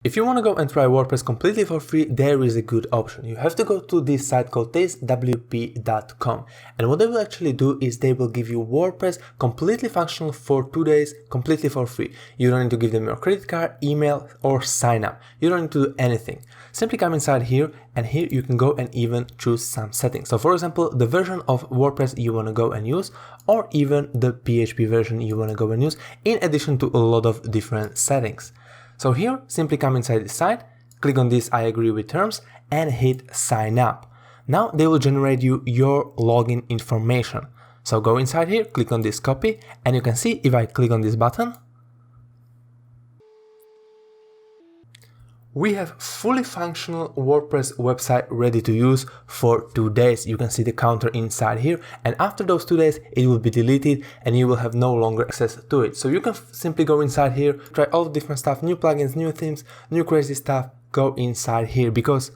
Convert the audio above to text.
If you want to go and try WordPress completely for free, there is a good option. You have to go to this site called tastewp.com, and what they will actually do is they will give you WordPress completely functional for 2 days, completely for free. You don't need to give them your credit card, email, or sign up. You don't need to do anything. Simply come inside here, and here you can go and even choose some settings. So for example, the version of WordPress you want to go and use, or even the PHP version you want to go and use, in addition to a lot of different settings. So here, simply come inside the site, click on this I agree with terms, and hit sign up. Now they will generate you your login information. So go inside here, click on this copy, and you can see if I click on this button, we have fully functional WordPress website ready to use for 2 days. You can see the counter inside here, and after those 2 days it will be deleted and you will have no longer access to it. So you can simply go inside here, try all the different stuff, new plugins, new themes, new crazy stuff, go inside here, because